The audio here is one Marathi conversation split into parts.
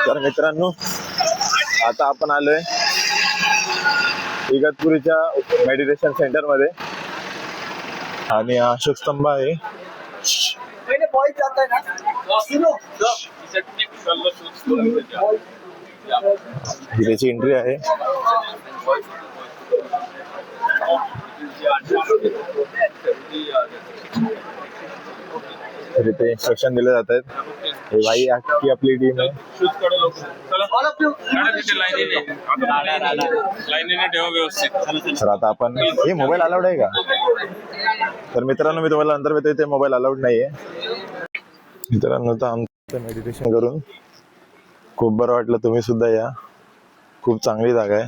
तर मित्रांनो, आता आपण आलोय इगतपुरीच्या मेडिटेशन सेंटर मध्ये आणि अशोक स्तंभ आहे. ही त्याची एंट्री आहे. तर इथे इन्स्ट्रक्शन दिले जात आहेत. हे भाई की आपली टीम आहे. तर आता आपण हे मोबाईल अलाउड आहे का? तर मित्रांनो, मी तुम्हाला नंतर भेटतो. इथे मोबाईल अलाउड नाहीये. मित्रांनो, तर आमचं मेडिटेशन करून खूप बरं वाटलं. तुम्ही सुद्धा या. खूप चांगली जागा आहे.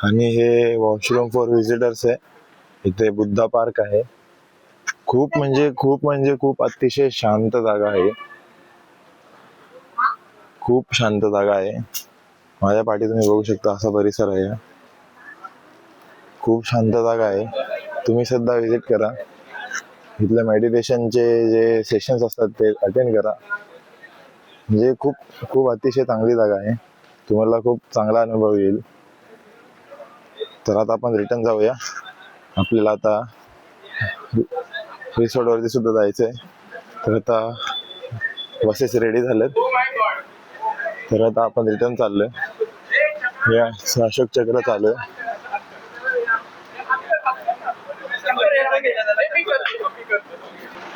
आणि हे वॉशरूम फॉर व्हिजिटर्स आहे. इथे बुद्धा पार्क आहे. खूप खूप अतिशय शांत जागा आहे. खूप शांत जागा आहे. माझ्या पाठी तुम्ही बघू शकता असा परिसर आहे. खूप शांत जागा आहे. तुम्ही सुद्धा विजिट करा. इथल्या मेडिटेशनचे जे सेशन्स असतात ते अटेंड करा. म्हणजे खूप अतिशय चांगली जागा आहे. तुम्हाला खूप चांगला अनुभव येईल. तर आता आपण रिटर्न जाऊया. आपल्याला आता रिसॉर्ट वरती सुद्धा जायचंय. तर आता बसेस रेडी झालेत. तर आता आपण रिटर्न चाललोय. या अशोक चक्र चालू आहे.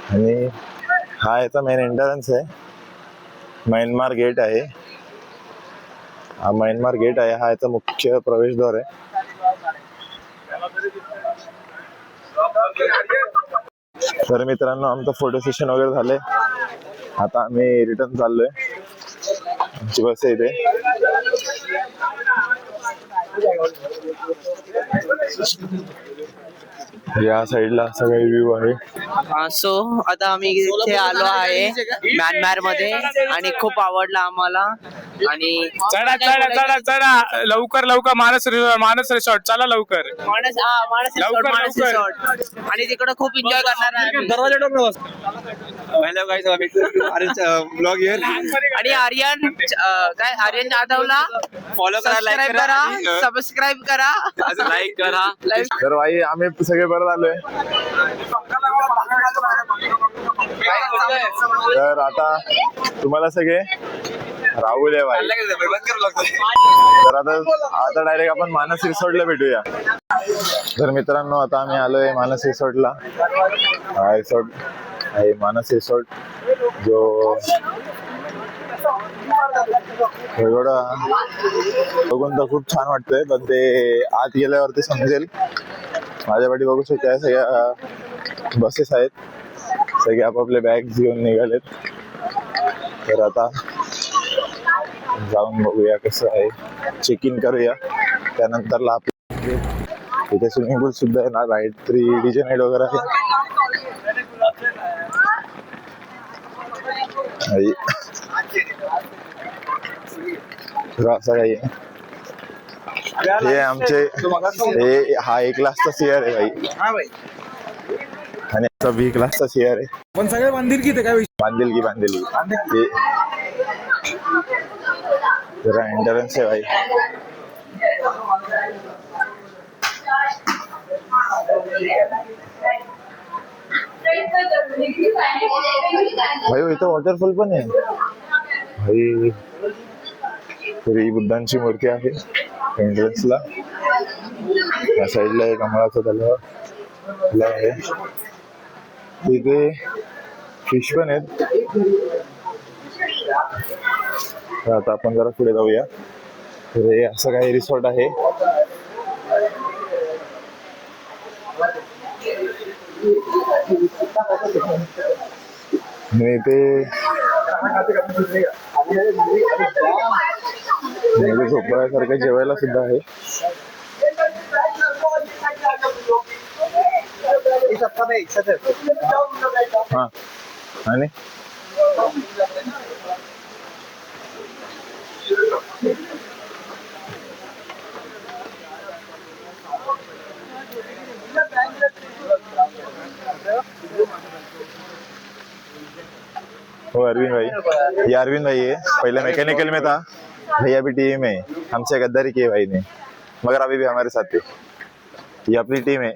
आणि हा याचा मेन एंट्रन्स आहे. म्यानमार गेट आहे. हा म्यानमार गेट आहे. हा याचा मुख्य प्रवेशद्वार आहे. तर मित्रांनो, आमचं फोटो सेशन वगैरे झालंय. आता आम्ही रिटर्न चाललोय. आमची बस आहे इथे. या साईडला असा काही व्ह्यू आहे. सो आता आम्ही इथे आलो आहे म्यानमार मध्ये आणि खूप आवडला आम्हाला. आणि चढा चढा चढा चढा लवकर लवकर मानस रिसॉर्ट चला लवकर मानस रिसॉर्ट. आणि तिकडे खूप एन्जॉय करणार आहे. दरवाजा हॅलो गाइस, ब्लॉग हियर. आणि आर्यन काय आर्यन जाधवला फॉलो करा, लाईक करा, सबस्क्राईब करा, लाईक करा. तर भाई आम्ही सगळे परत आलोय. तर आता तुम्हाला सगळे राहुल आहे भाई. तर आता डायरेक्ट आपण मानस रिसॉर्टला भेटूया. तर मित्रांनो, आता आम्ही आलोय मानस रिसॉर्टला. हा रिसॉर्ट आहे मानस रिसॉर्ट, जो एवढं बघून तर खूप छान वाटतंय. पण ते आत गेल्यावरती समजेल. माझ्या पाठी बघू शकता सगळ्या बसेस आहेत. सगळे आपापले बॅग्स घेऊन निघालेत. तर आता जाऊन बघूया कसं आहे. चेक इन करूया. त्यानंतरला इथे स्विमिंग पूल सुद्धा आहे ना. राईड 3D नाईट वगैरे आहे. असं काही आहे. हे आमचे हा A क्लासचा सीआर आहे भाई. आणि आता B क्लासचा सीआर आहे. पण सगळे बांधिलकी ते काय बांधिलकी जरा एंट्रन्स आहे भाई. भाई इथं वॉटरफॉल पण आहे भाई. तर ही बुद्धांची मूर्ती आहे एंट्रन्सला. या साईडला एक कमळाचा तलाव आहे. तिथे फिश पण आहेत. तर आता आपण जरा पुढे जाऊया. तर हे असं काही रिसॉर्ट आहे. आणि ते झोपण्यासारखं जेवायला सुद्धा आहे. हा आणि वो अरविंद भाई, ये अरविंद भाई है, पहले मैकेनिकल में था, भैया भी टीम है, हमसे गद्दारी की है भाई ने, मगर अभी भी हमारे साथ है. ही आपली टीम आहे.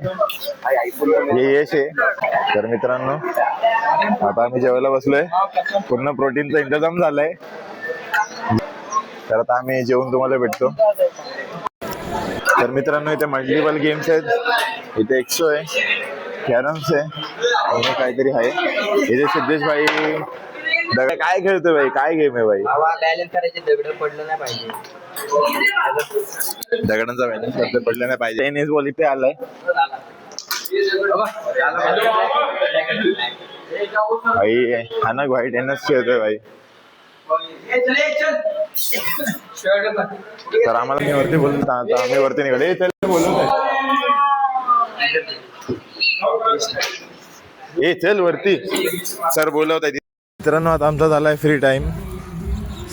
हे यश आहे. तर मित्रांनो आता आम्ही जेवायला बसलोय, पूर्ण प्रोटीनचा इंतजाम झालाय. तर आता आम्ही जेवून तुम्हाला भेटतो. तर मित्रांनो इथे मल्टिपल गेम्स आहेत, इथे एक्सो आहे, कॅरम्स आहे आणि काहीतरी आहे. इथे सिद्धेश भाई काय खेळतोय भाई, काय गेम आहे भाई? बॅलन्स करायचे, दगड पडलं नाही पाहिजे. दगडांचा बॅलन्स करता पडलं नाही पाहिजे. टेनिस बॉल इथे आलाय. भाई हा ना भाई टेनिस खेळतोय भाई. तर आम्हाला मी वरती बोलत, आता आम्ही वरती निघाले. चल बोलत ए चल वरती, सर बोलवत आहे. मित्रांनो आता आमचा झालाय फ्री टाइम,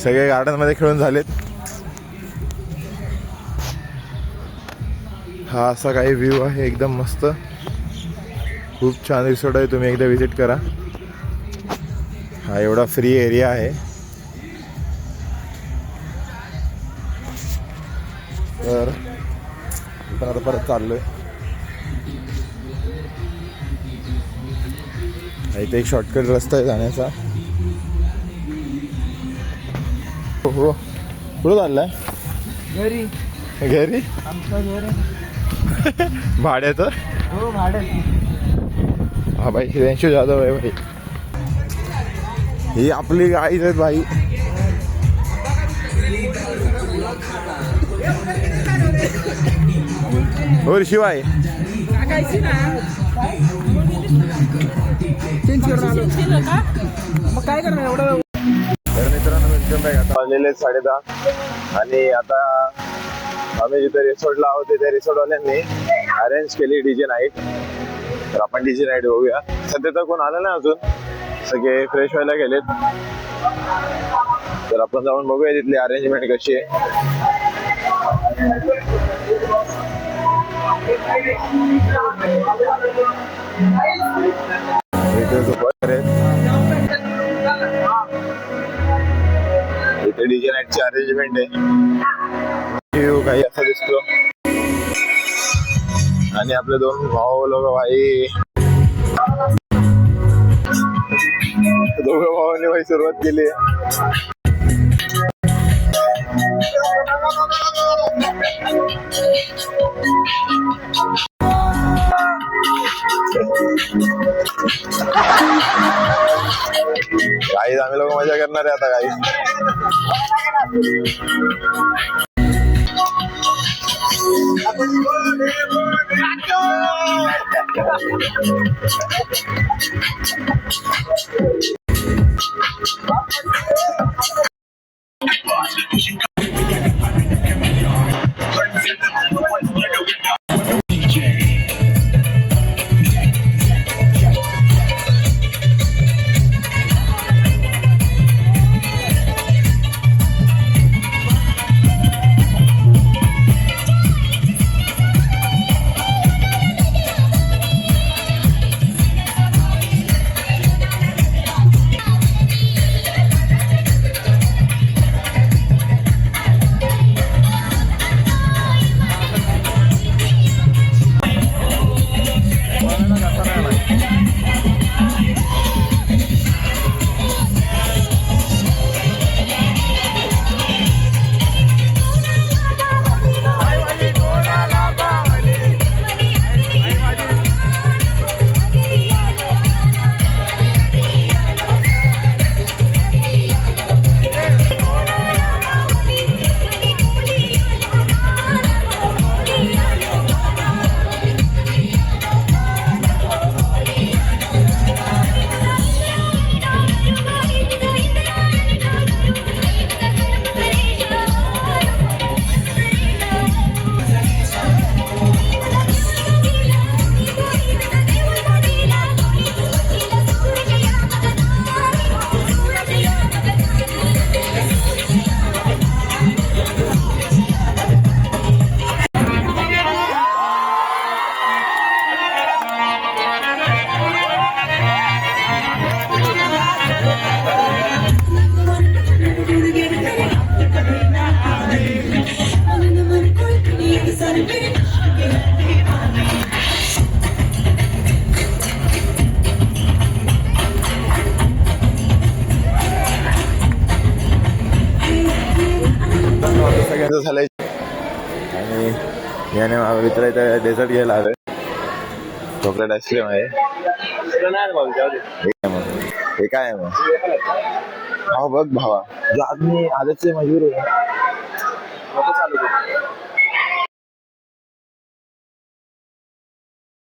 सगळे गार्डन मध्ये खेळून झालेत. हा असा काही व्ह्यू आहे, एकदम मस्त, खूप छान रिसॉर्ट आहे. तुम्ही एकदा विजिट करा. हा एवढा फ्री एरिया आहे. तर आपण आता परत चाललोय. इथे एक शॉर्टकट रस्ता आहे जाण्याचा. हो कुठं चाललाय? घरी. घरी भाड्याचं? हो भाड्याचं. हा भाई हिरांशू जाधव आहे भाई. ही आपली गाईच आहेत भाई. हो शिवाय मग काय करणार एवढं? तर मित्रांनो वेलकम बॅक. आता वाजलेले 10:30 आणि आता आम्ही जिथे रिसॉर्टला आहोत त्या रिसॉर्टवाल्यांनी अरेंज केली डीजे नाईट. तर आपण डीजे नाईट बघूया. सध्या तर कोण आलं नाही अजून, सगळे फ्रेश व्हायला गेलेत. तर आपण जाऊन बघूया तिथली अरेंजमेंट कशी आहे. इथे डीजे नाईटची अरेंजमेंट आहे. काही असा दिसतो. आणि आपले दोन भाऊ लोक भाई, दोघं भावांनी भाई सुरुवात केली. काही आम्ही लोक मजा करणार आहे आता. काही घेणं झालंय आणि याने मित्र इथे डेझर्ट घ्यायला आलोय. चॉकलेट आईस्क्रीम आहे. हे काय आहे मग? भाव बघ भावा जो आदमी आदत से मजबूर है